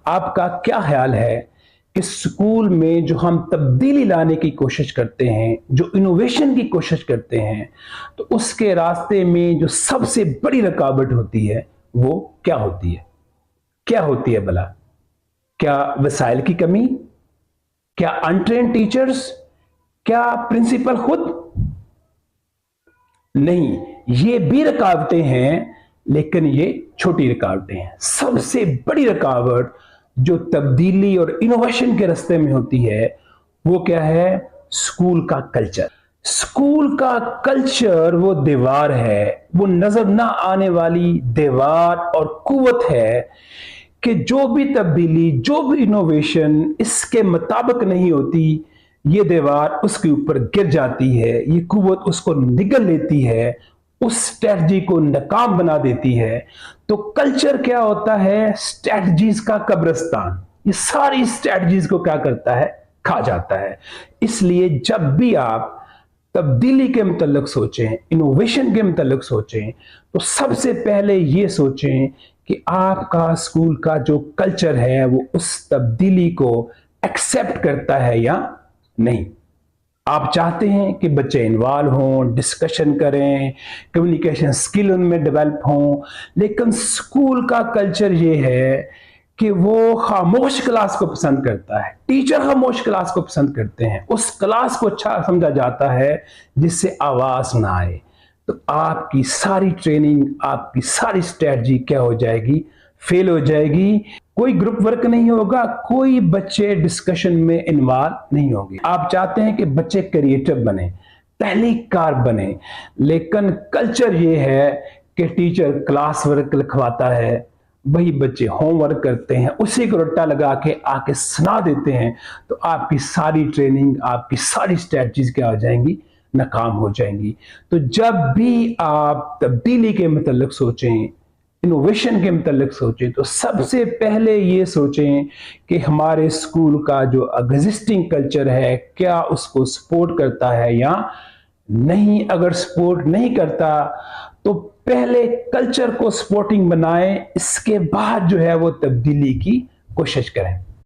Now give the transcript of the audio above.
आपका क्या ख्याल है कि स्कूल में जो हम तब्दीली लाने की कोशिश करते हैं, जो इनोवेशन की कोशिश करते हैं, तो उसके रास्ते में जो सबसे बड़ी रुकावट होती है वो क्या होती है? क्या होती है भला? क्या वसाइल की कमी? क्या अनट्रेन्ड टीचर्स? क्या प्रिंसिपल खुद? नहीं, ये भी रुकावटें हैं, लेकिन ये छोटी रुकावटें हैं। सबसे बड़ी रुकावट जो तब्दीली और इनोवेशन के रास्ते में होती है वो क्या है? स्कूल का कल्चर। स्कूल का कल्चर वो दीवार है, वो नजर ना आने वाली दीवार और कुव्वत है कि जो भी तब्दीली, जो भी इनोवेशन इसके मुताबिक नहीं होती, ये दीवार उसके ऊपर गिर जाती है, ये कुव्वत उसको निगल लेती है, उस स्ट्रेटजी को नाकाम बना देती है। तो कल्चर क्या होता है? स्ट्रेटजीज का कब्रिस्तान। ये सारी स्ट्रेटजीज को क्या करता है? खा जाता है। इसलिए जब भी आप तब्दीली के मुतल्लिक सोचें, इनोवेशन के मुतल्लिक सोचें, तो सबसे पहले ये सोचें कि आपका स्कूल का जो कल्चर है वो उस तब्दीली को एक्सेप्ट करता है या नहीं। आप चाहते हैं कि बच्चे इन्वॉल्व हों, डिस्कशन करें, कम्युनिकेशन स्किल उनमें डेवलप हों, लेकिन स्कूल का कल्चर ये है कि वो खामोश क्लास को पसंद करता है। टीचर खामोश क्लास को पसंद करते हैं, उस क्लास को अच्छा समझा जाता है जिससे आवाज ना आए। तो आपकी सारी ट्रेनिंग, आपकी सारी स्ट्रेटजी क्या हो जाएगी? फेल हो जाएगी। कोई ग्रुप वर्क नहीं होगा, कोई बच्चे डिस्कशन में इन्वॉल्व नहीं होंगे। आप चाहते हैं कि बच्चे क्रिएटिव बने, तहलीककार बने, लेकिन कल्चर ये है कि टीचर क्लास वर्क लिखवाता है, वही बच्चे होमवर्क करते हैं, उसी को रट्टा लगा के आके सुना देते हैं। तो आपकी सारी ट्रेनिंग, आपकी सारी स्ट्रेटजीज क्या हो जाएंगी? नाकाम हो जाएंगी। तो जब भी आप तब्दीली के मुतल्लिक सोचें, इनोवेशन के मुतल्लिक सोचें, तो सबसे पहले ये सोचें कि हमारे स्कूल का जो एग्जिस्टिंग कल्चर है क्या उसको सपोर्ट करता है या नहीं। अगर सपोर्ट नहीं करता तो पहले कल्चर को सपोर्टिंग बनाएं, इसके बाद जो है वो तब्दीली की कोशिश करें।